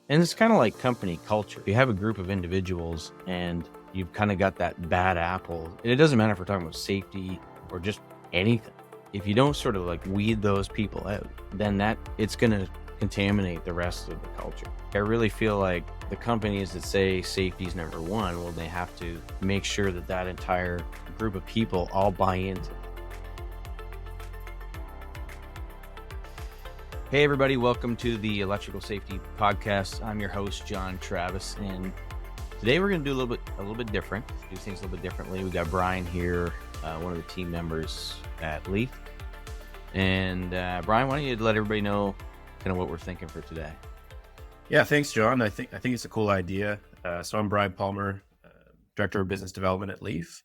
And it's kind of like company culture. If you have a group of individuals and you've kind of got that bad apple, and it doesn't matter if we're talking about safety or just anything. If you don't sort of like weed those people out, then it's going to contaminate the rest of the culture. I really feel like the companies that say safety is number one, well, they have to make sure that entire group of people all buy into it. Hey everybody, welcome to the Electrical Safety Podcast. I'm your host, John Travis, and today we're going to do a little bit different, do things a little bit differently. We got Brian here, one of the team members at Leaf. And Brian, why don't you let everybody know kind of what we're thinking for today? Yeah, thanks, John. I think it's a cool idea. So I'm Brian Palmer, Director of Business Development at Leaf,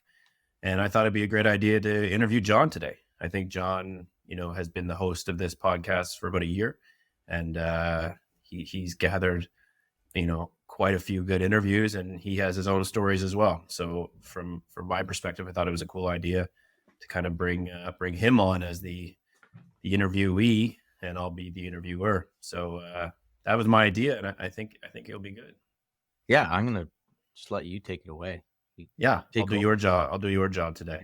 and I thought it'd be a great idea to interview John today. I think John, has been the host of this podcast for about a year, and he's gathered, quite a few good interviews, and he has his own stories as well. So from my perspective, I thought it was a cool idea to kind of bring him on as the interviewee, and I'll be the interviewer. So that was my idea, and I think it'll be good. Yeah, I'm gonna just let you take it away. I'll do your job. I'll do your job today.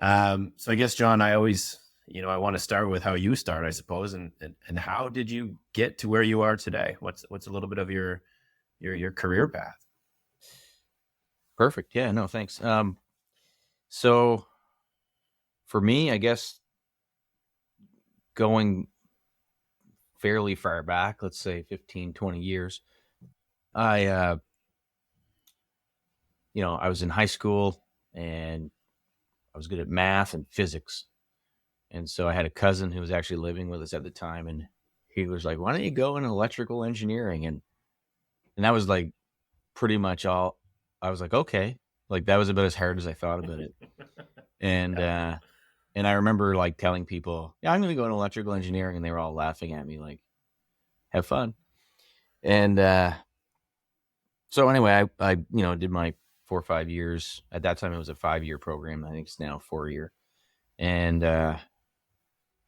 Yeah. So I guess, John, I always, I want to start with how you start, I suppose, and how did you get to where you are today? What's a little bit of your career path? Perfect. Yeah. No, thanks. So for me, I guess going fairly far back, let's say 15, 20 years, I was in high school and I was good at math and physics. And so I had a cousin who was actually living with us at the time, and he was like, why don't you go in electrical engineering? And that was like pretty much all. I was like, okay. Like that was about as hard as I thought about it. And and I remember like telling people, yeah, I'm going to go in electrical engineering, and they were all laughing at me like, have fun. And so anyway, I did my 4 or 5 years. At that time, it was a 5-year program. I think it's now 4-year. And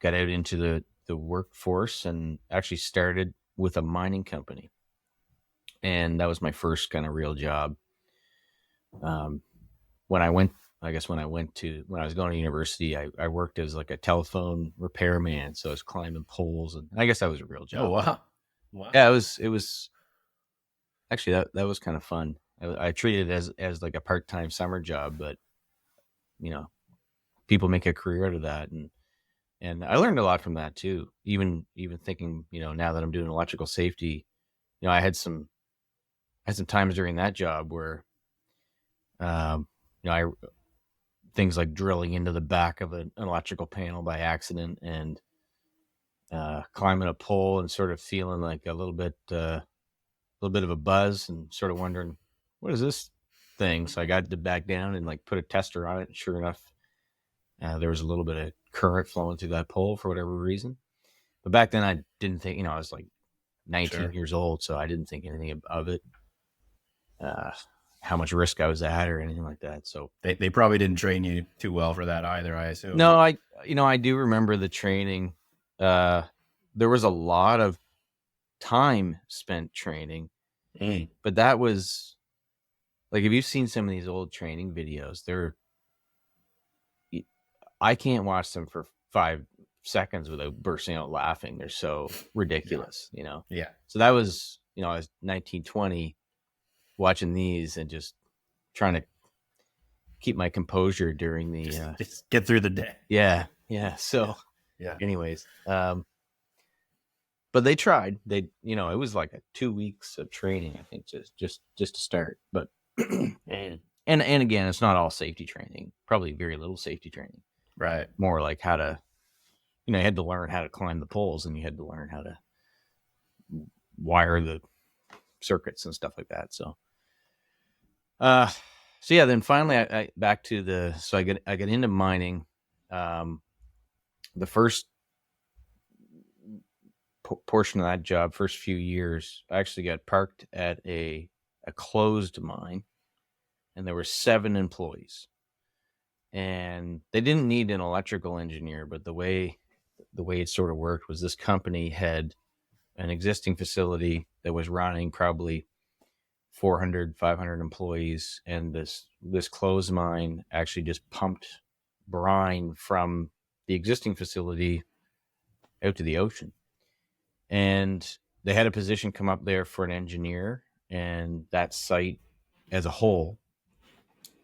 got out into the workforce and actually started with a mining company. And that was my first kind of real job. When I was going to university, I worked as like a telephone repairman. So I was climbing poles, and I guess that was a real job. Oh, wow. Yeah, it was actually, that was kind of fun. I treated it as like a part-time summer job, but people make a career out of that. And I learned a lot from that too. Even thinking, now that I'm doing electrical safety, I had some times during that job where, things like drilling into the back of an electrical panel by accident, and climbing a pole and sort of feeling like a little bit of a buzz, and sort of wondering, what is this thing? So I got to back down and like put a tester on it. And sure enough, there was a little bit of current flowing through that pole for whatever reason. But back then I didn't think, I was like 19 years old, so I didn't think anything of it, how much risk I was at or anything like that. So they probably didn't train you too well for that either, I assume. No, I do remember the training. There was a lot of time spent training, but that was like, if you've seen some of these old training videos, I can't watch them for 5 seconds without bursting out laughing. They're so ridiculous, Yeah. So that was, I was 19, 20 watching these and just trying to keep my composure during the just get through the day. Yeah. So anyways, but they tried. It was like a 2 weeks of training, I think, just to start. But and again, it's not all safety training. Probably very little safety training. Right. More like how to, you had to learn how to climb the poles, and you had to learn how to wire the circuits and stuff like that. So, yeah. Then finally, I got into mining. The first portion of that job, first few years, I actually got parked at a closed mine, and there were 7 employees. And they didn't need an electrical engineer, but the way it sort of worked was this company had an existing facility that was running probably 400, 500 employees, and this closed mine actually just pumped brine from the existing facility out to the ocean. And they had a position come up there for an engineer, and that site as a whole,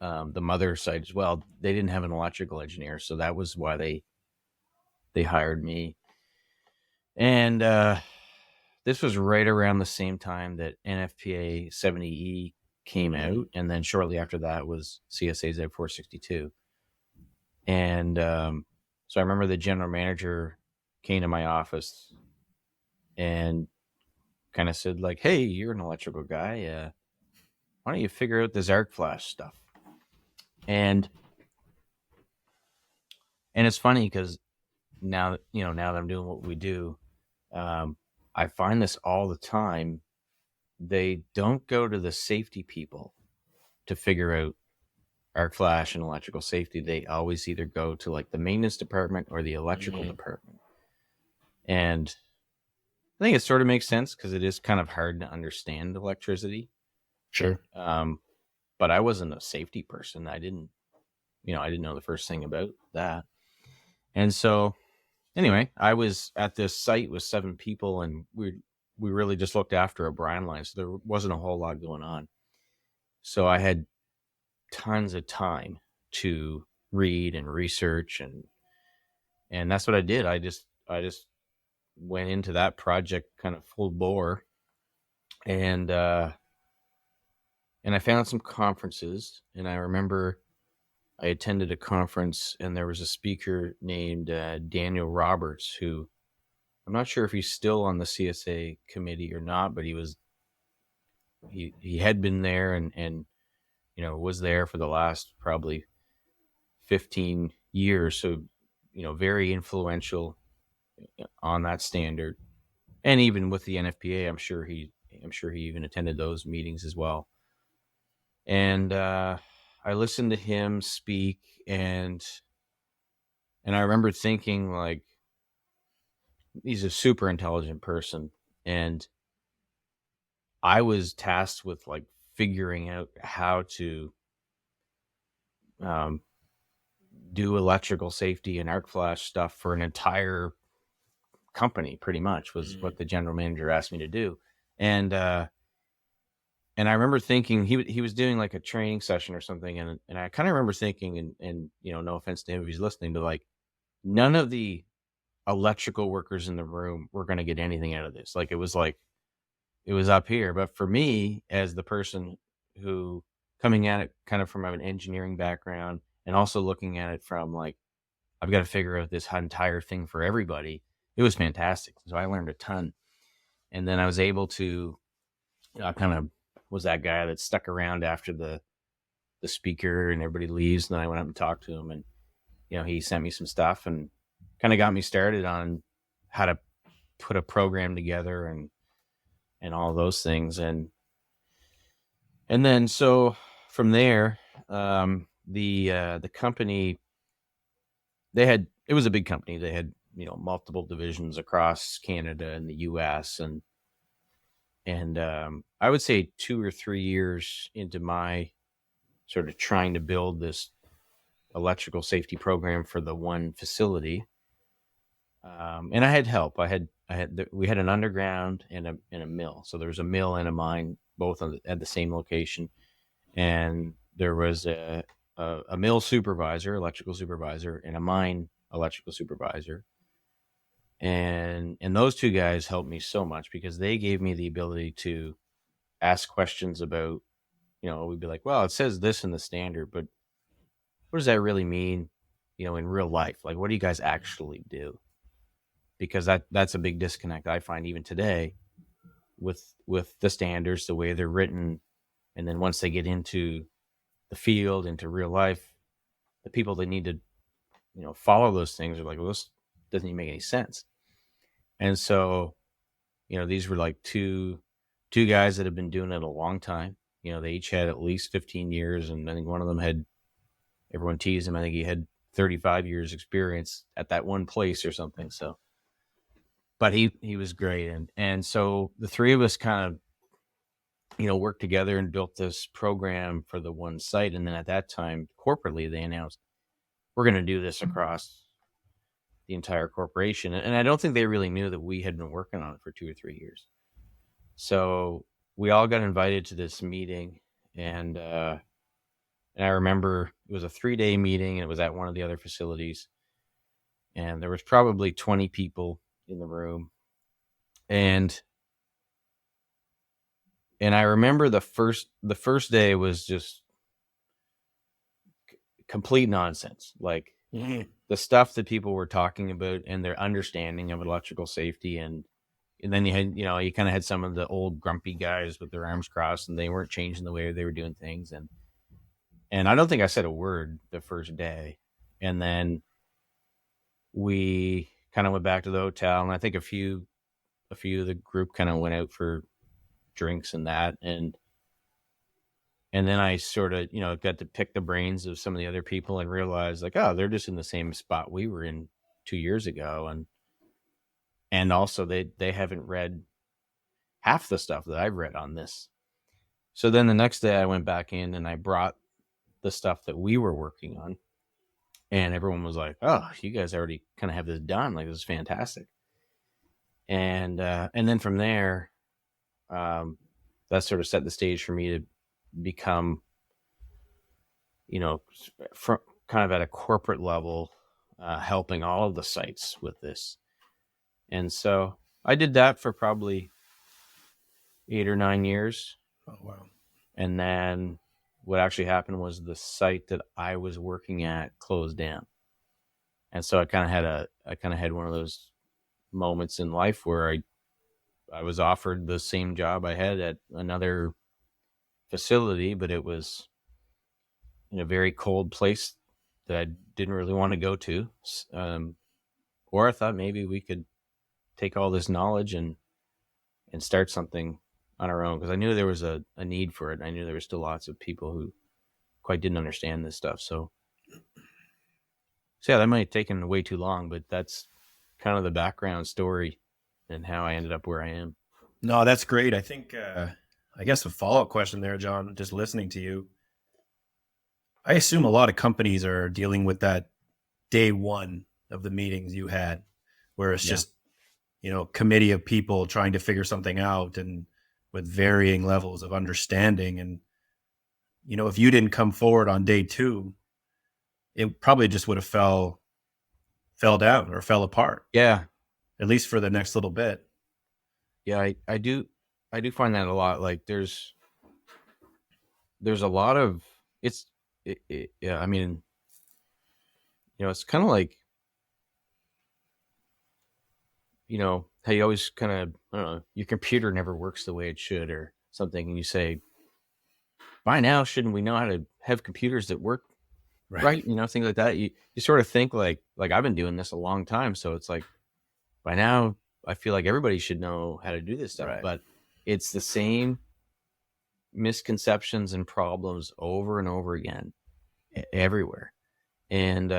the mother site as well, they didn't have an electrical engineer, so that was why they hired me. And this was right around the same time that NFPA 70E came out, and then shortly after that was CSA Z462. And so I remember the general manager came to my office and kind of said, like, "Hey, you're an electrical guy. Why don't you figure out this arc flash stuff?" And it's funny because now now that I'm doing what we do, I find this all the time. They don't go to the safety people to figure out arc flash and electrical safety. They always either go to like the maintenance department or the electrical department. And I think it sort of makes sense because it is kind of hard to understand electricity. Sure. But I wasn't a safety person. I didn't know the first thing about that. And so anyway, I was at this site with 7 people, and we really just looked after a brine line. So there wasn't a whole lot going on. So I had tons of time to read and research, and that's what I did. I just went into that project kind of full bore, and I found some conferences. And I remember I attended a conference, and there was a speaker named Daniel Roberts, who I'm not sure if he's still on the CSA committee or not, but he had been there and was there for the last probably 15 years. So, very influential on that standard. And even with the NFPA, I'm sure he even attended those meetings as well. And I listened to him speak, and I remember thinking, like, he's a super intelligent person, and I was tasked with like figuring out how to do electrical safety and arc flash stuff for an entire company. Pretty much was what the general manager asked me to do. And I remember thinking he was doing like a training session or something, and I kind of remember thinking, and no offense to him if he's listening, but like, none of the electrical workers in the room were going to get anything out of this. Like, it was up here. But for me, as the person who coming at it kind of from an engineering background, and also looking at it from like, I've got to figure out this entire thing for everybody, it was fantastic. So I learned a ton. And then I was able to, I kind of was that guy that stuck around after the speaker and everybody leaves. And then I went up and talked to him, and, he sent me some stuff and kind of got me started on how to put a program together and all those things. And then, so from there, the company, it was a big company. They had, multiple divisions across Canada and the US, and I would say 2 or 3 years into my sort of trying to build this electrical safety program for the one facility. And I had help. We had an underground and a mill. So there was a mill and a mine, both at the same location. And there was a mill supervisor, electrical supervisor, and a mine electrical supervisor. And those 2 guys helped me so much because they gave me the ability to ask questions about, we'd be like, well, it says this in the standard, but what does that really mean, in real life? Like, what do you guys actually do? Because that's a big disconnect I find even today with the standards, the way they're written. And then once they get into the field, into real life, the people that need to, follow those things are like, well, this doesn't even make any sense. And so, these were like two guys that have been doing it a long time. They each had at least 15 years. And I think one of them had, everyone teased him, I think he had 35 years experience at that one place or something. So but he was great. And so the three of us kind of, worked together and built this program for the one site. And then at that time, corporately, they announced, we're going to do this across the entire corporation. And I don't think they really knew that we had been working on it for 2 or 3 years. So we all got invited to this meeting, and I remember it was a 3-day meeting, and it was at one of the other facilities, and there was probably 20 people in the room, and I remember the first day was just complete nonsense. Like the stuff that people were talking about and their understanding of electrical safety, and then you had, you kind of had some of the old grumpy guys with their arms crossed, and they weren't changing the way they were doing things, and I don't think I said a word the first day. And then we kind of went back to the hotel, and I think a few of the group kind of went out for drinks and that, and then I sort of, got to pick the brains of some of the other people and realized, like, oh, they're just in the same spot we were in 2 years ago, and also they haven't read half the stuff that I've read on this. So then the next day I went back in and I brought the stuff that we were working on, and everyone was like, oh, you guys already kind of have this done, like, this is fantastic. And then from there, that sort of set the stage for me to become, from kind of at a corporate level, helping all of the sites with this. And so I did that for probably 8 or 9 years. Oh, wow. And then what actually happened was the site that I was working at closed down. And so I kind of had one of those moments in life where I was offered the same job I had at another facility, but it was in a very cold place that I didn't really want to go to. Or I thought maybe we could take all this knowledge and start something on our own, because I knew there was a need for it. I knew there were still lots of people who quite didn't understand this stuff. So yeah, that might have taken way too long, but that's kind of the background story and how I ended up where I am. No, that's great. I think, I guess a follow-up question there, John, just listening to you. I assume a lot of companies are dealing with that day one of the meetings you had, where it's just, committee of people trying to figure something out and with varying levels of understanding. And, if you didn't come forward on day two, it probably just would have fell down or fell apart. Yeah. At least for the next little bit. Yeah, I do find that a lot. Like there's a lot of yeah, I mean, it's kind of like, how you always kind of, I don't know, your computer never works the way it should or something, and you say, by now shouldn't we know how to have computers that work right? Things like that. You sort of think like I've been doing this a long time, so it's like by now I feel like everybody should know how to do this stuff. Right. But it's the same misconceptions and problems over and over again everywhere. And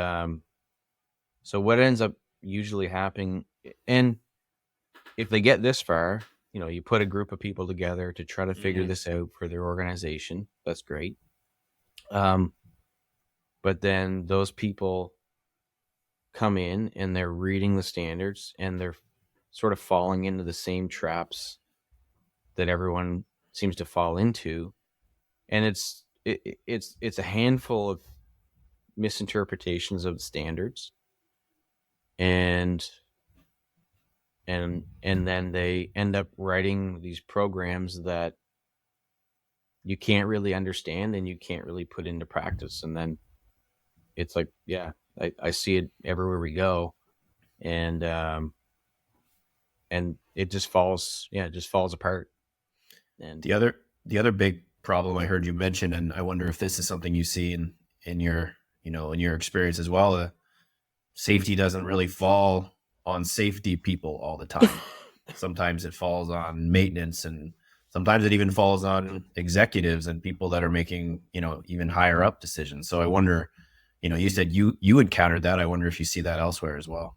so what ends up usually happening, and if they get this far, you put a group of people together to try to figure this out for their organization. That's great. But then those people come in and they're reading the standards and they're sort of falling into the same traps that everyone seems to fall into. And it's a handful of misinterpretations of the standards. And then they end up writing these programs that you can't really understand and you can't really put into practice. And then it's like, yeah, I see it everywhere we go. And it just falls apart. And the other big problem I heard you mention, and I wonder if this is something you see in your, in your experience as well, safety doesn't really fall on safety people all the time. Sometimes it falls on maintenance, and sometimes it even falls on executives and people that are making, even higher up decisions. So I wonder, you said you encountered that. I wonder if you see that elsewhere as well.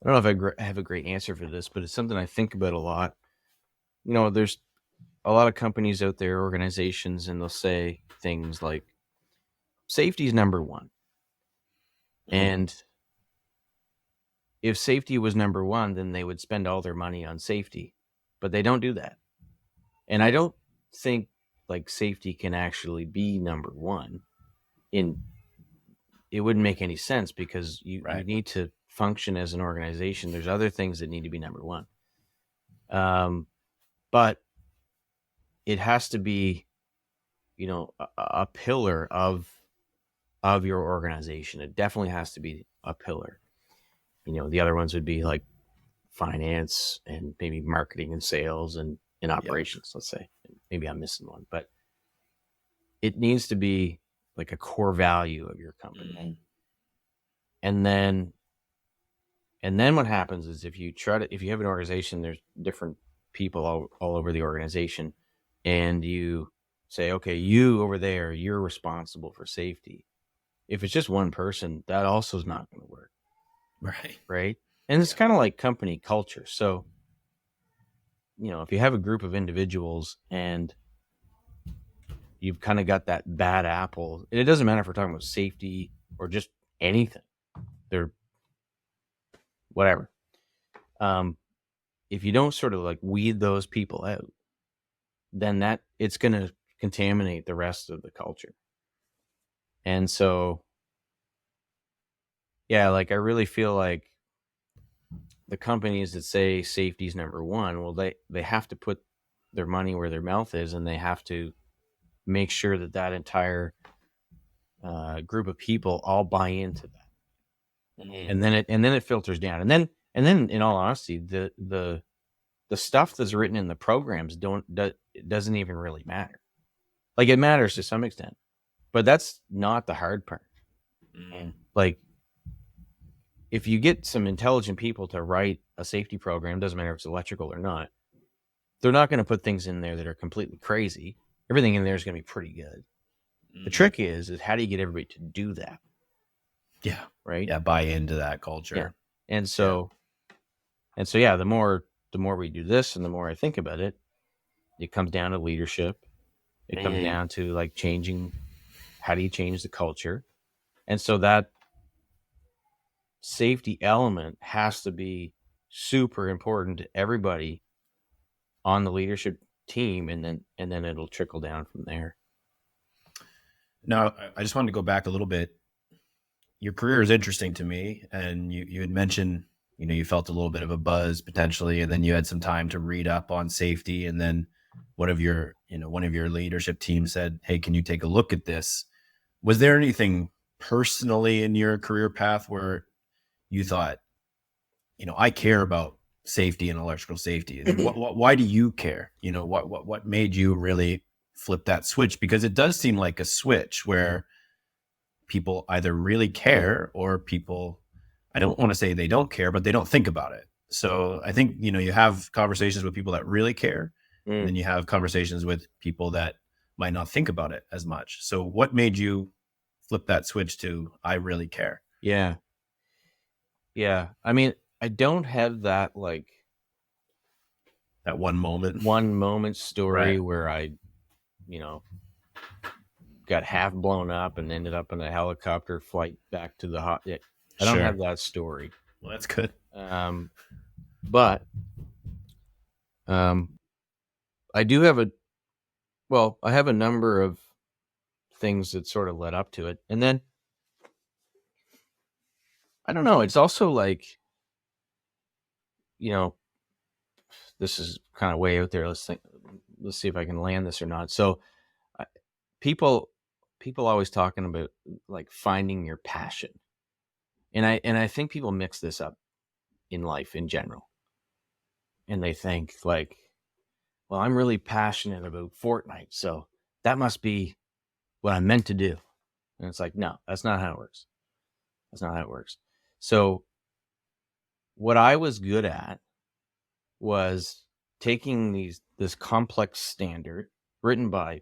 I don't know if I have a great answer for this, but it's something I think about a lot. There's a lot of companies out there, organizations, and they'll say things like safety is number one. Mm. And if safety was number one, then they would spend all their money on safety, but they don't do that. And I don't think like safety can actually be number one. It wouldn't make any sense because you Right. need to function as an organization. There's other things that need to be number one. But it has to be, a pillar of your organization. It definitely has to be a pillar. The other ones would be like finance and maybe marketing and sales and Yeah. operations, let's say. Maybe I'm missing one, but it needs to be like a core value of your company. Mm-hmm. And then what happens is if you have an organization, there's different people all over the organization, and you say, okay, you over there, you're responsible for safety. If it's just one person, that also is not going to work. Right. Right. And it's kind of like company culture. So, if you have a group of individuals and you've kind of got that bad apple, it doesn't matter if we're talking about safety or just anything. They're whatever. If you don't sort of like weed those people out, then it's going to contaminate the rest of the culture. And so, yeah, like I really feel like the companies that say safety is number one, well, they have to put their money where their mouth is, and they have to make sure that entire group of people all buy into that, Mm-hmm. and then it filters down, and then in all honesty, the stuff that's written in the programs doesn't even really matter. Like it matters to some extent, but that's not the hard part. Mm-hmm. Like if you get some intelligent people to write a safety program, doesn't matter if it's electrical or not, they're not going to put things in there that are completely crazy. Everything in there is going to be pretty good. The trick is how do you get everybody to do that? Yeah. Right. Yeah. Buy into that Yeah. culture. And so, yeah, the more we do this and the more I think about it, it comes down to leadership. It comes down to like how do you change the culture? And so that safety element has to be super important to everybody on the leadership team, and then it'll trickle down from there. Now, I just wanted to go back a little bit. Your career is interesting to me, and you had mentioned, you felt a little bit of a buzz potentially, and then you had some time to read up on safety, and then one of your leadership team said, "Hey, can you take a look at this?" Was there anything personally in your career path where you thought, I care about safety and electrical safety? And why do you care? What made you really flip that switch? Because it does seem like a switch where people either really care or people, I don't want to say they don't care, but they don't think about it. So I think, you have conversations with people that really care, and then you have conversations with people that might not think about it as much. So what made you flip that switch to, I really care? Yeah. Yeah. I mean, I don't have that like That one moment story Right. where I, got half blown up and ended up in a helicopter flight back to the hot. I don't have that story. Well, that's good. But I do have I have a number of things that sort of led up to it. And then I don't know, it's also like, this is kind of way out there. Let's see if I can land this or not. So people always talking about like finding your passion. And I think people mix this up in life in general. And they think like, well, I'm really passionate about Fortnite, so that must be what I'm meant to do. And it's like, no, that's not how it works. That's not how it works. So what I was good at was taking this complex standard written by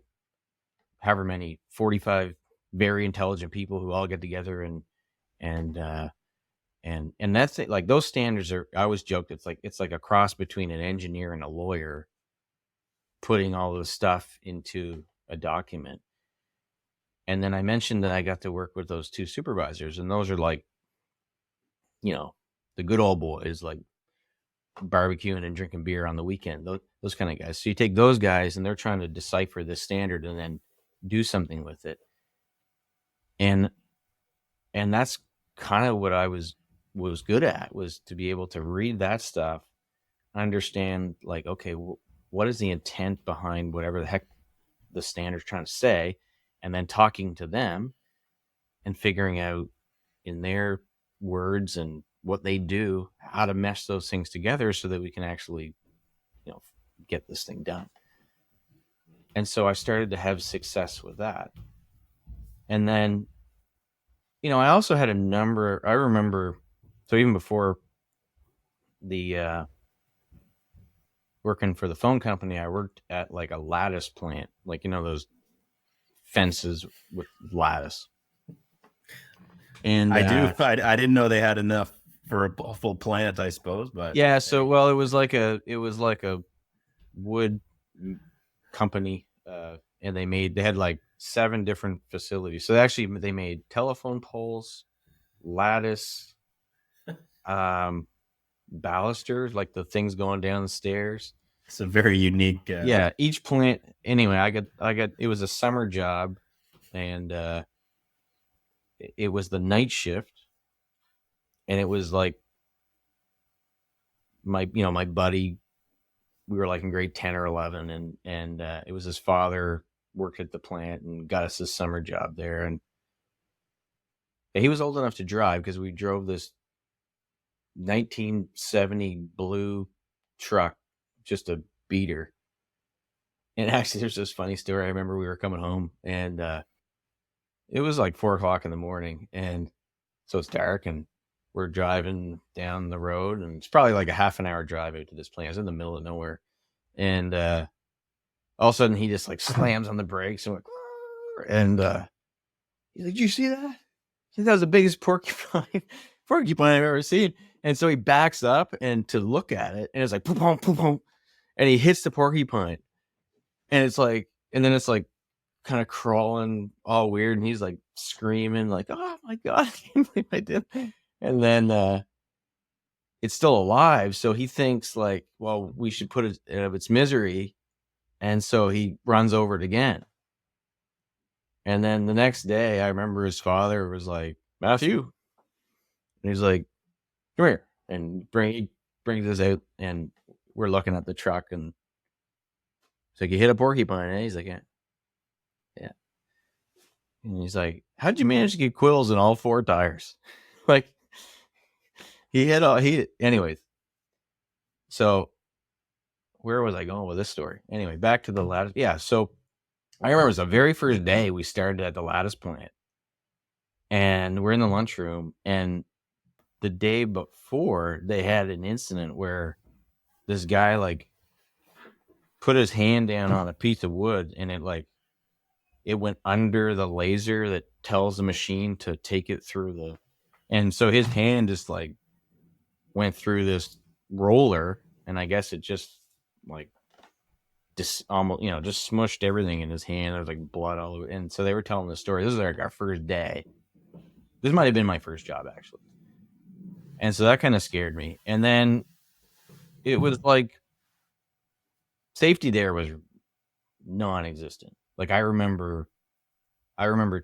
however many 45 very intelligent people who all get together and And that's it. Like those standards are, I always joked, it's like a cross between an engineer and a lawyer putting all this stuff into a document. And then I mentioned that I got to work with those two supervisors, and those are like, the good old boys, like barbecuing and drinking beer on the weekend, those kind of guys. So you take those guys and they're trying to decipher this standard and then do something with it. And that's kind of what I was good at, was to be able to read that stuff, understand like, okay, what is the intent behind whatever the heck the standard's trying to say, and then talking to them and figuring out in their words and what they do, how to mesh those things together so that we can actually, get this thing done. And so I started to have success with that. And then, I also had a number, I remember, so even before the working for the phone company, I worked at like a lattice plant, like, those fences with lattice. And I do. I didn't know they had enough for a full plant, I suppose. But yeah, so well, it was like a wood company, and they had like 7 different facilities. So they made telephone poles, lattice, balusters, like the things going down the stairs. it's a very unique. Yeah, each plant. Anyway, I got. It was a summer job, and it was the night shift, and it was like my buddy. We were like in grade 10 or 11, and it was his father worked at the plant and got us this summer job there, and he was old enough to drive because we drove this 1970 blue truck, just a beater. And actually, there's this funny story. I remember we were coming home, and it was like 4 o'clock in the morning, and so it's dark, and we're driving down the road, and it's probably like a half an hour drive out to this place. It's in the middle of nowhere, and all of a sudden he just like slams on the brakes and he's like, "Did you see that? That was the biggest porcupine I've ever seen." And so he backs up and to look at it, and it's like, "Poom, poom, poom, poom," and he hits the porcupine, and it's like, and then it's like kind of crawling all weird, and he's like screaming like, "Oh my God, I can't believe I did." And then it's still alive, so he thinks like, well, we should put it out of its misery, and so he runs over it again. And then the next day, I remember his father was like, "Matthew," and he's like, "Come here," and he brings us out, and we're looking at the truck, and it's like, "You hit a porcupine, eh?" He's like, "Yeah." Yeah. And he's like, "How'd you manage to get quills in all 4 tires?" Like, anyways. So where was I going with this story? Anyway, back to the lattice. Yeah. So I remember it was the very first day we started at the lattice plant, and we're in the lunchroom, and the day before they had an incident where this guy like put his hand down on a piece of wood, and it went under the laser that tells the machine to take it through and so his hand just like went through this roller, and I guess it just like almost, just smushed everything in his hand. There was like blood all over. And so they were telling the story. This is like our first day. This might have been my first job, actually. And so that kind of scared me. And then it was like safety there was non-existent. Like I remember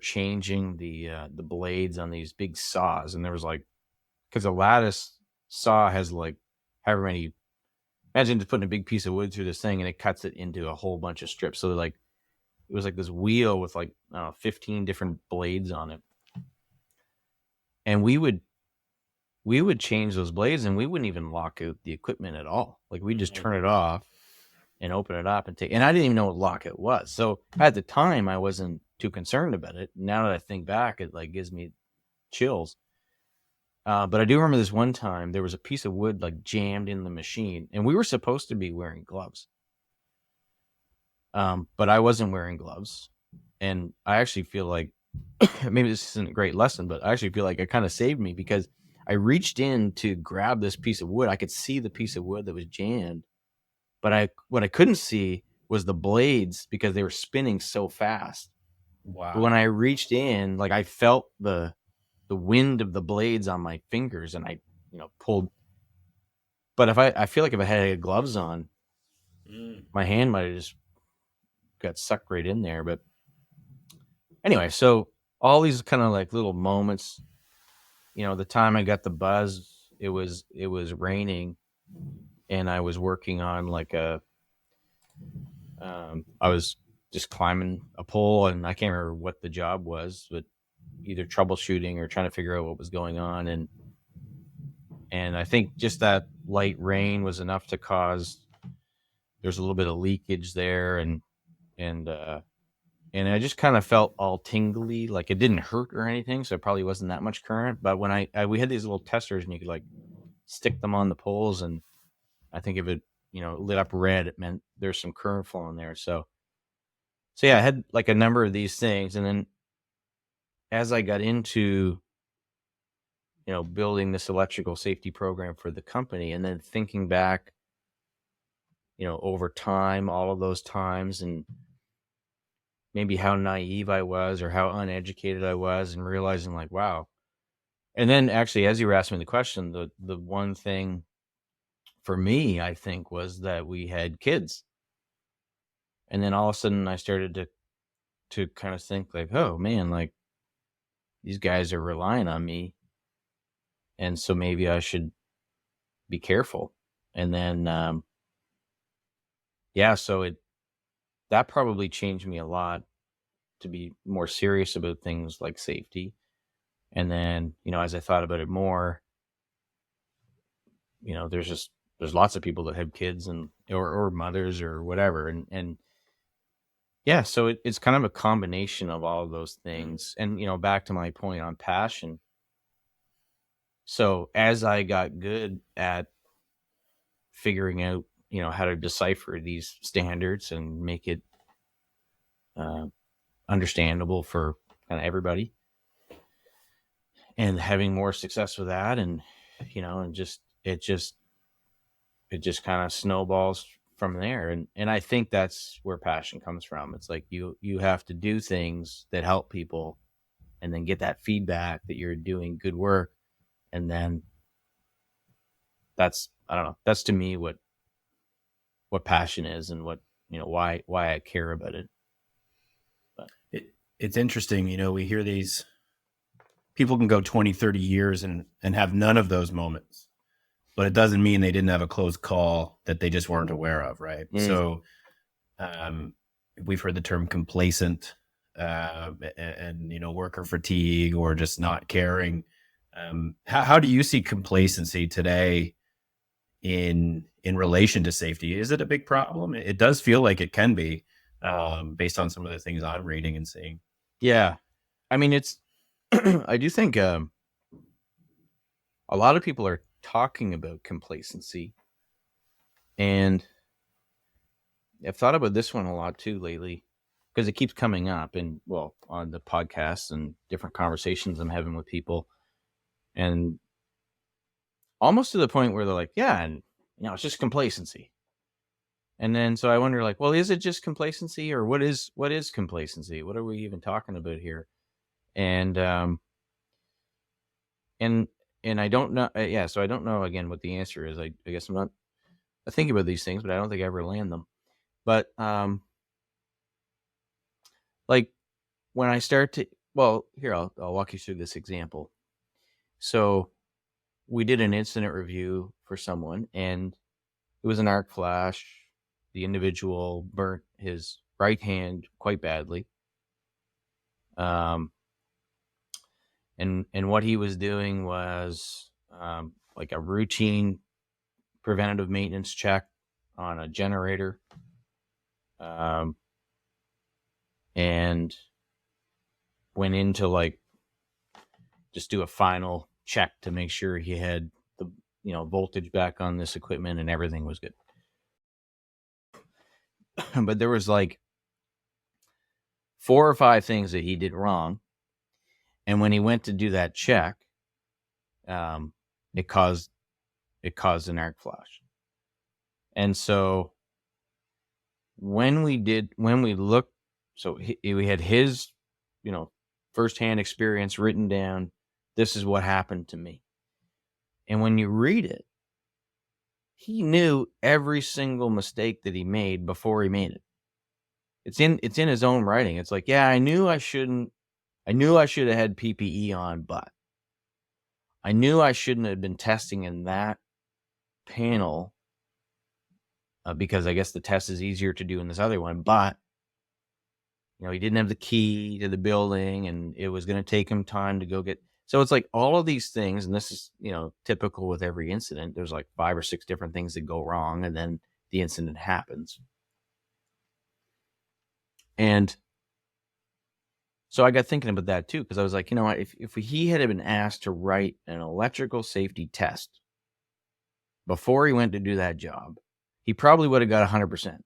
changing the blades on these big saws, and there was like, because a lattice saw has like however many. Imagine just putting a big piece of wood through this thing, and it cuts it into a whole bunch of strips. So like it was like this wheel with like 15 different blades on it, and we would change those blades, and we wouldn't even lock out the equipment at all. Like we just turn it off and open it up and take. And I didn't even know what lockout was. So at the time, I wasn't too concerned about it. Now that I think back, it like gives me chills. But I do remember this one time there was a piece of wood like jammed in the machine, and we were supposed to be wearing gloves. But I wasn't wearing gloves, and I actually feel like maybe this isn't a great lesson, but I actually feel like it kind of saved me, because I reached in to grab this piece of wood. I could see the piece of wood that was jammed, but what I couldn't see was the blades because they were spinning so fast. But when Wow. I reached in, like I felt the wind of the blades on my fingers, and I, pulled. But I feel like if I had gloves on, Mm. my hand might have just got sucked right in there. But anyway, so all these kind of like little moments, the time I got the buzz, it was raining, and I was working on like I was just climbing a pole, and I can't remember what the job was, but either troubleshooting or trying to figure out what was going on, and I think just that light rain was enough to cause there's a little bit of leakage there, and and I just kind of felt all tingly, like it didn't hurt or anything, so it probably wasn't that much current. But when we had these little testers, and you could like stick them on the poles, and I think if it lit up red, it meant there's some current flowing there. So yeah, I had like a number of these things, and then as I got into building this electrical safety program for the company, and then thinking back, over time, all of those times, and maybe how naive I was or how uneducated I was, and realizing like, wow. And then actually, as you were asking me the question, the one thing for me, I think, was that we had kids. And then all of a sudden I started to kind of think like, oh man, like these guys are relying on me. And so maybe I should be careful. And then, yeah, so that probably changed me a lot to be more serious about things like safety. And then, as I thought about it more, there's lots of people that have kids and or mothers or whatever. And yeah, so it's kind of a combination of all of those Mm. things. And, back to my point on passion. So as I got good at figuring out, how to decipher these standards and make it uh, understandable for kind of everybody, and having more success with that, and and it just kind of snowballs from there. And I think that's where passion comes from. It's like you have to do things that help people, and then get that feedback that you're doing good work, and then that's, I don't know, that's to me what passion is, and what, why I care about it. But It's interesting. We hear these people can go 20, 30 years and have none of those moments, but it doesn't mean they didn't have a close call that they just weren't aware of. Right. mm, So, we've heard the term complacent, and worker fatigue or just not caring. How do you see complacency today in relation to safety? Is it a big problem? It does feel like it can be, based on some of the things I'm reading and seeing. yeah, I mean, it's I do think a lot of people are talking about complacency, and I've thought about this one a lot too lately, because it keeps coming up, and well, on the podcasts and different conversations I'm having with people, and almost to the point where they're like, yeah, and it's just complacency. And then so I wonder, like, well, is it just complacency, or what is complacency? What are we even talking about here? And and and I don't know. Yeah, so I don't know again what the answer is. I guess I'm not. I think about these things, but I don't think I ever land them. But like when I start to, well, here I'll walk you through this example. So we did an incident review for someone, and it was an arc flash. The individual burnt his right hand quite badly. Um, and what he was doing was like a routine preventative maintenance check on a generator, um, and went into like just do a final check to make sure he had the voltage back on this equipment and everything was good. But there was like 4 or 5 things that he did wrong, and when he went to do that check, it caused an arc flash. And so when we looked, so we had his, firsthand experience written down. This is what happened to me. And when you read it, he knew every single mistake that he made before he made it. It's in his own writing. It's like, yeah, I knew I should have had PPE on, but I knew I shouldn't have been testing in that panel because I guess the test is easier to do in this other one. But, he didn't have the key to the building and it was going to take him time to go get. So it's like all of these things, and this is, typical with every incident. There's like 5 or 6 different things that go wrong and then the incident happens. And so I got thinking about that too, because I was like, if he had been asked to write an electrical safety test before he went to do that job, he probably would have got 100%.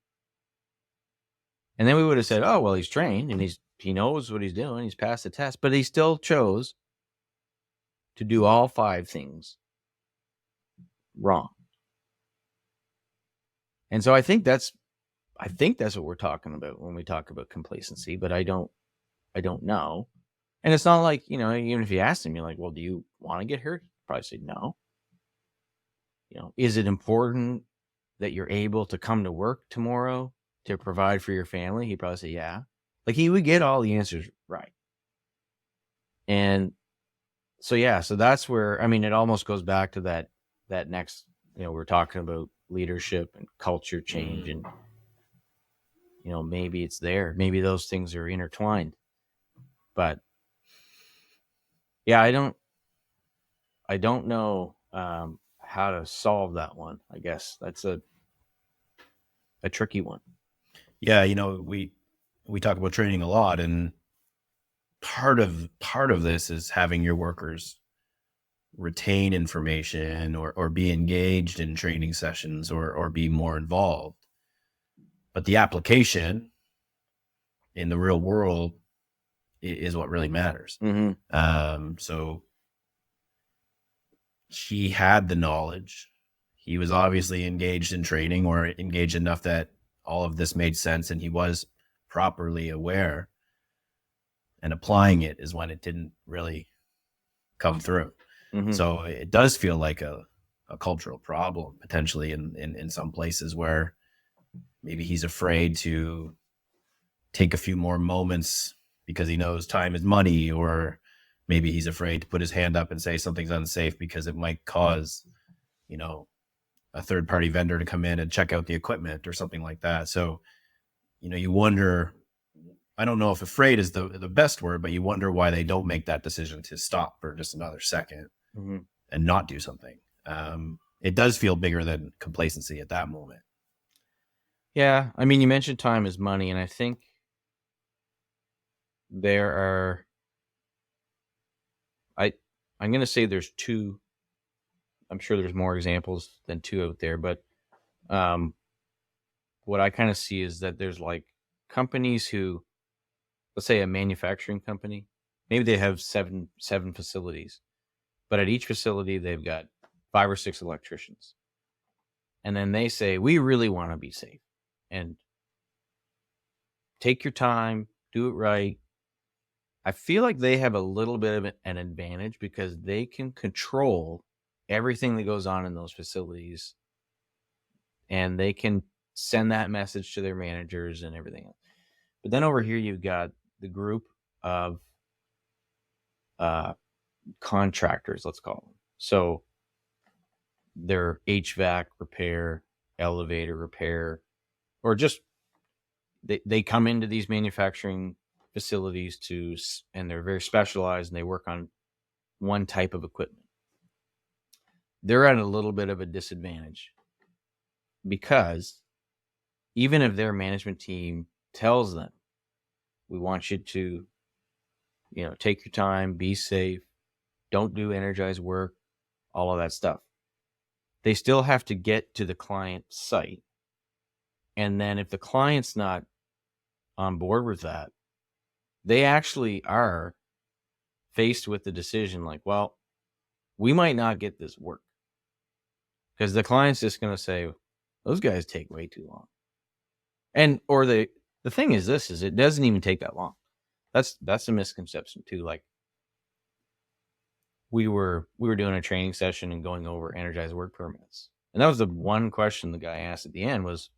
And then we would have said, oh, well, he's trained and he knows what he's doing. He's passed the test, but he still chose to do all 5 things wrong. And so I think that's what we're talking about when we talk about complacency, but I don't know. And it's not like, even if you asked him, you're like, well, do you want to get hurt? He'd probably say no. Is it important that you're able to come to work tomorrow to provide for your family? He'd probably say, yeah. Like he would get all the answers right. And so, yeah, so that's where, it almost goes back to that next, we're talking about leadership and culture change and, maybe it's there. Maybe those things are intertwined. But yeah, I don't know how to solve that one. I guess that's a tricky one. Yeah, we talk about training a lot, and part of this is having your workers retain information or be engaged in training sessions or be more involved. But the application in the real world is what really matters. Mm-hmm. So he had the knowledge. He was obviously engaged in training or engaged enough that all of this made sense and he was properly aware. And applying it is when it didn't really come through. Mm-hmm. So it does feel like a cultural problem potentially in some places where maybe he's afraid to take a few more moments because he knows time is money, or maybe he's afraid to put his hand up and say something's unsafe because it might cause, a third-party vendor to come in and check out the equipment or something like that. So, you wonder, I don't know if afraid is the best word, but you wonder why they don't make that decision to stop for just another second mm-hmm. and not do something. It does feel bigger than complacency at that moment. Yeah. You mentioned time is money, and I think there are, I'm going to say there's 2. I'm sure there's more examples than 2 out there, but what I kind of see is that there's like companies who, let's say a manufacturing company, maybe they have seven facilities, but at each facility they've got 5 or 6 electricians. And then they say, we really want to be safe and take your time, do it right. I feel like they have a little bit of an advantage because they can control everything that goes on in those facilities, and they can send that message to their managers and everything else. But then over here, you've got the group of contractors, let's call them. So they're HVAC repair, elevator repair, or just they come into these manufacturing facilities and they're very specialized and they work on one type of equipment. They're at a little bit of a disadvantage because even if their management team tells them, we want you to, take your time, be safe, don't do energized work, all of that stuff, they still have to get to the client site. And then if the client's not on board with that, they actually are faced with the decision like, well, we might not get this work because the client's just going to say, those guys take way too long. And, or the thing is this, is it doesn't even take that long. That's a misconception too. Like we were doing a training session and going over energized work permits. And that was the one question the guy asked at the end was,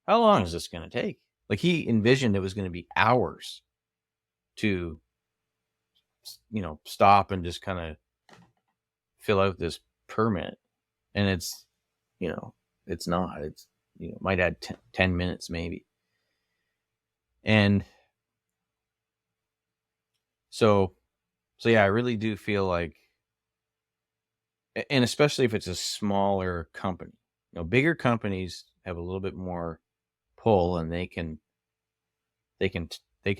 how long is this going to take? Like he envisioned it was going to be hours to, stop and just kind of fill out this permit. And it's, it's not. It's, might add 10 minutes maybe. And so yeah, I really do feel like, and especially if it's a smaller company, bigger companies have a little bit more pull, and they can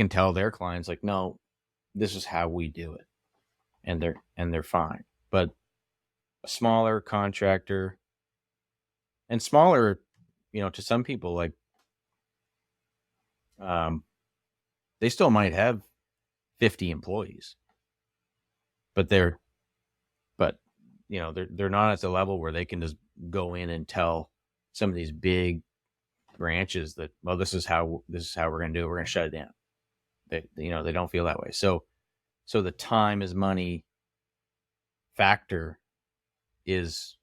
tell their clients like, no, this is how we do it, and they're fine. But a smaller contractor, and smaller, to some people, like, they still might have 50 employees, but they're not at the level where they can just go in and tell some of these big branches that, well, this is how we're going to do it. We're going to shut it down. They don't feel that way. So the time is money factor it's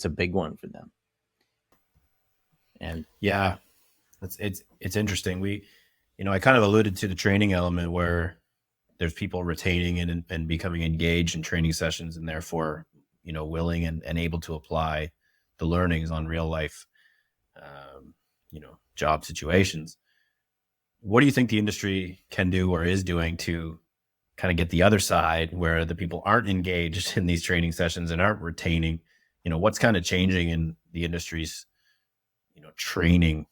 a big one for them. And yeah, it's interesting. I kind of alluded to the training element where there's people retaining and becoming engaged in training sessions, and therefore, willing and able to apply the learnings on real life, job situations. What do you think the industry can do or is doing to kind of get the other side where the people aren't engaged in these training sessions and aren't retaining? What's kind of changing in the industry's, training,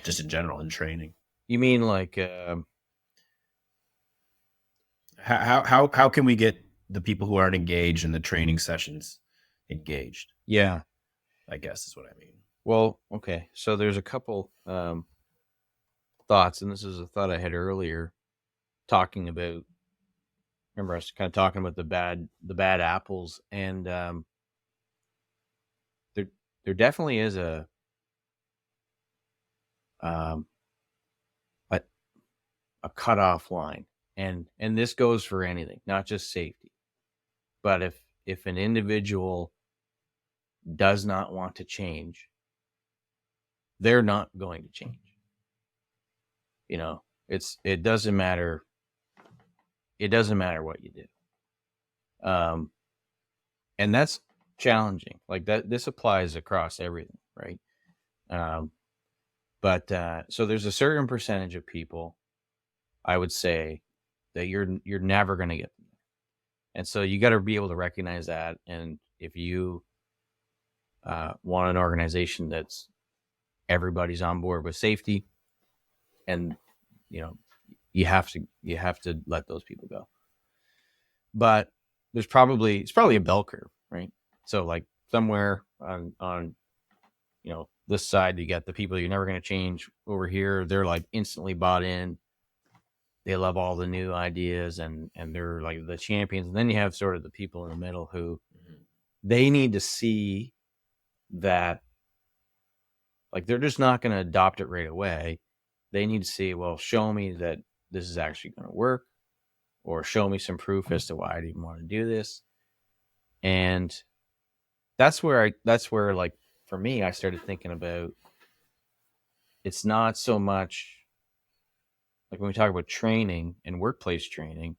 just in general in training. You mean like, how can we get the people who aren't engaged in the training sessions engaged? Yeah, I guess is what I mean. Well, okay. So there's a couple thoughts, and this is a thought I had earlier, talking about. Remember, I was kind of talking about the bad apples, and there definitely is a cutoff line, and this goes for anything, not just safety. But if an individual does not want to change, they're not going to change. It doesn't matter. It doesn't matter what you do. And that's challenging. Like that, this applies across everything, right? But so there's a certain percentage of people, I would say, that you're never going to get them. And so you got to be able to recognize that. And if you want an organization that's everybody's on board with safety, and you have to let those people go. But it's probably a bell curve, right? So like somewhere on this side, you got the people you're never going to change. Over here, they're like instantly bought in. They love all the new ideas, and they're like the champions. And then you have sort of the people in the middle who they need to see that, like, they're just not going to adopt it right away. They need to see, well, show me that this is actually going to work, or show me some proof as to why I even want to do this. And that's where like, for me, I started thinking about, it's not so much like when we talk about training and workplace training,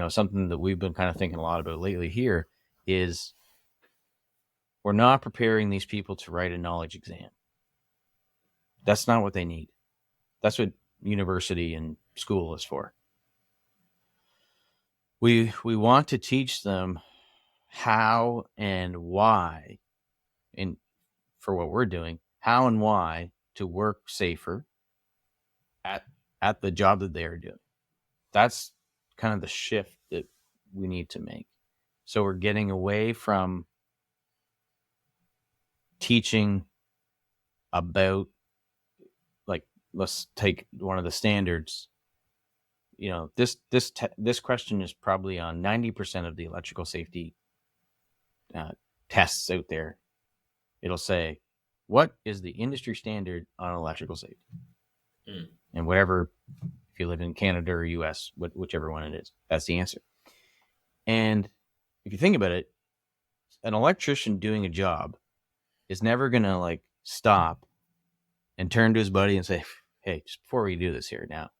something that we've been kind of thinking a lot about lately here is we're not preparing these people to write a knowledge exam. That's not what they need. That's what university and school is for. We want to teach them how and why, and for what we're doing, how and why to work safer at the job that they are doing. That's kind of the shift that we need to make. So we're getting away from teaching about, like, let's take one of the standards, this question is probably on 90% of the electrical safety tests out there. It'll say, what is the industry standard on electrical safety? And whatever, if you live in Canada or US, whichever one it is, that's the answer. And if you think about it, an electrician doing a job is never going to like stop and turn to his buddy and say, hey, just before we do this here now,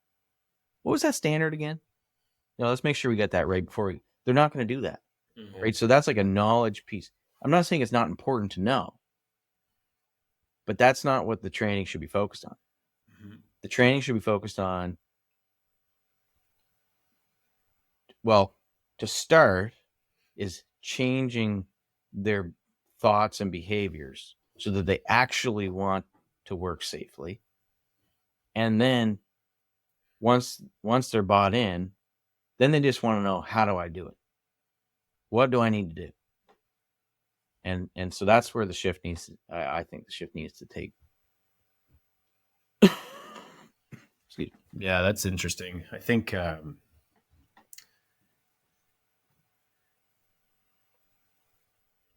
what was that standard again? Let's make sure we get that right before they're not going to do that. Right. So that's like a knowledge piece. I'm not saying it's not important to know, but that's not what the training should be focused on. The training should be focused on, well, to start is changing their thoughts and behaviors so that they actually want to work safely. And then once they're bought in, then they just want to know, how do I do it? What do I need to do? And so that's where the shift needs to, I think the shift needs to take. Excuse me. Yeah, that's interesting. I think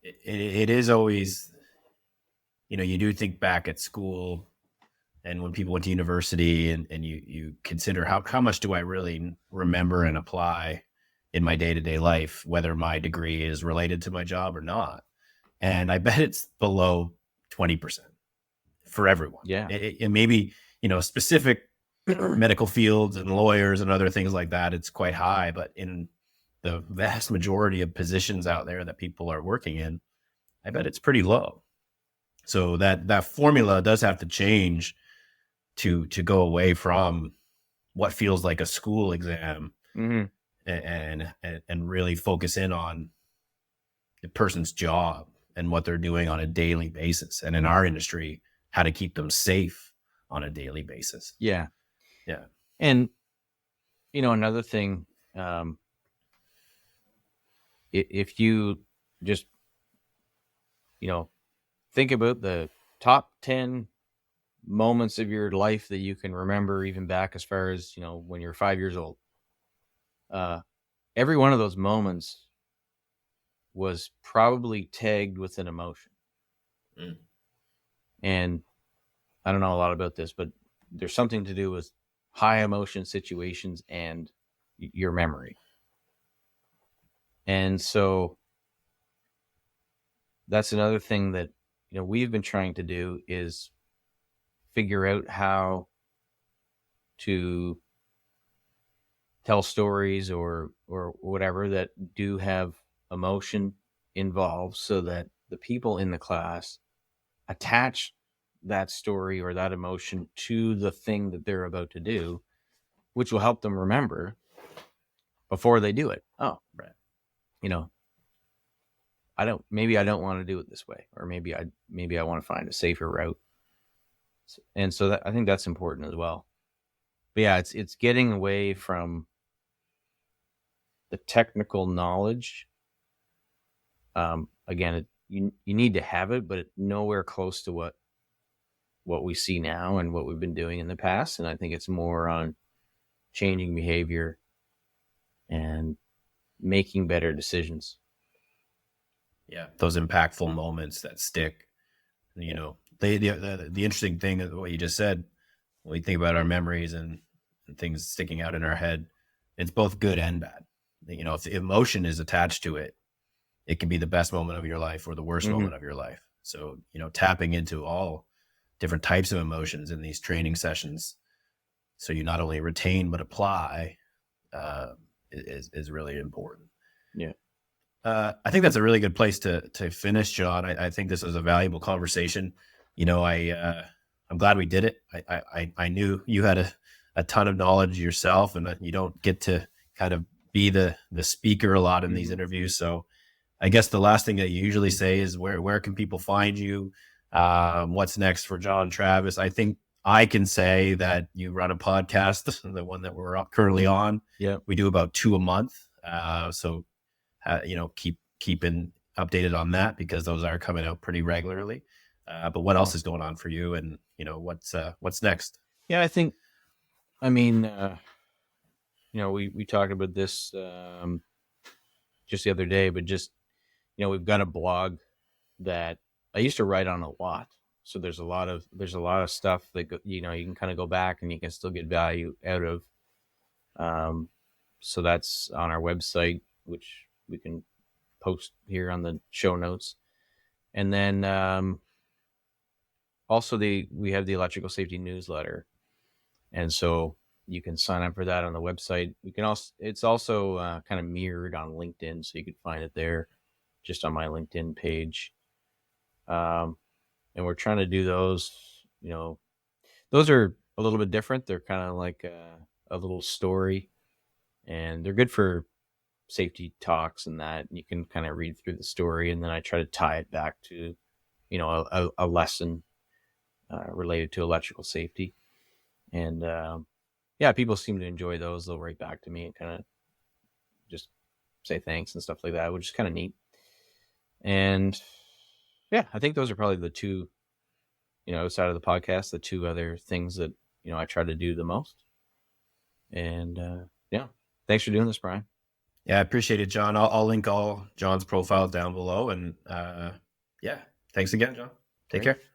it is always, you do think back at school and when people went to university and you consider how much do I really remember and apply in my day-to-day life, whether my degree is related to my job or not. And I bet it's below 20% for everyone. Yeah. It maybe, specific medical fields and lawyers and other things like that, it's quite high, but in the vast majority of positions out there that people are working in, I bet it's pretty low. So that formula does have to change to go away from what feels like a school exam and really focus in on the person's job and what they're doing on a daily basis. And in our industry, how to keep them safe on a daily basis. Yeah. Yeah. And, another thing, if you just, think about the top 10 moments of your life that you can remember, even back as far as, when you're 5 years old, every one of those moments was probably tagged with an emotion. And I don't know a lot about this, but there's something to do with high emotion situations and your memory. And so that's another thing that, we've been trying to do is figure out how to tell stories or whatever that do have emotion involved so that the people in the class attach that story or that emotion to the thing that they're about to do, which will help them remember before they do it. Oh, right. I don't want to do it this way, or maybe I want to find a safer route. And so I think that's important as well. But yeah, it's getting away from the technical knowledge. Again, you need to have it, but nowhere close to what we see now and what we've been doing in the past. And I think it's more on changing behavior and making better decisions. Yeah, those impactful moments that stick. The interesting thing of what you just said, when we think about our memories and things sticking out in our head, it's both good and bad. If the emotion is attached to it, it can be the best moment of your life or the worst moment of your life. So, tapping into all different types of emotions in these training sessions, so you not only retain but apply, is really important. Yeah. I think that's a really good place to finish, John. I think this was a valuable conversation. I'm glad we did it. I knew you had a ton of knowledge yourself, and you don't get to kind of be the speaker a lot in these interviews. So I guess the last thing that you usually say is where can people find you? What's next for John Travis? I think I can say that you run a podcast, the one that we're currently on. Yeah. We do about 2 a month. So keeping updated on that, because those are coming out pretty regularly. But what else is going on for you, and what's next? Yeah, we talked about this just the other day, but just we've got a blog that I used to write on a lot. So there's a lot of stuff that you can kind of go back and you can still get value out of. Um, so that's on our website, which we can post here on the show notes. And then also we have the electrical safety newsletter, and so you can sign up for that on the website. We can also It's also kind of mirrored on LinkedIn, so you can find it there, just on my LinkedIn page. Um, and we're trying to do those. You know, those are a little bit different. They're kind of like a little story, and they're good for safety talks and that. And you can kind of read through the story, and then I try to tie it back to a lesson related to electrical safety. And yeah, people seem to enjoy those. They'll write back to me and kind of just say thanks and stuff like that, which is kind of neat. And yeah, I think those are probably the two, outside of the podcast, the two other things that I try to do the most. And yeah, thanks for doing this, Brian. Yeah, I appreciate it, John. I'll link all John's profiles down below. And yeah, thanks again, John. Take Great. care.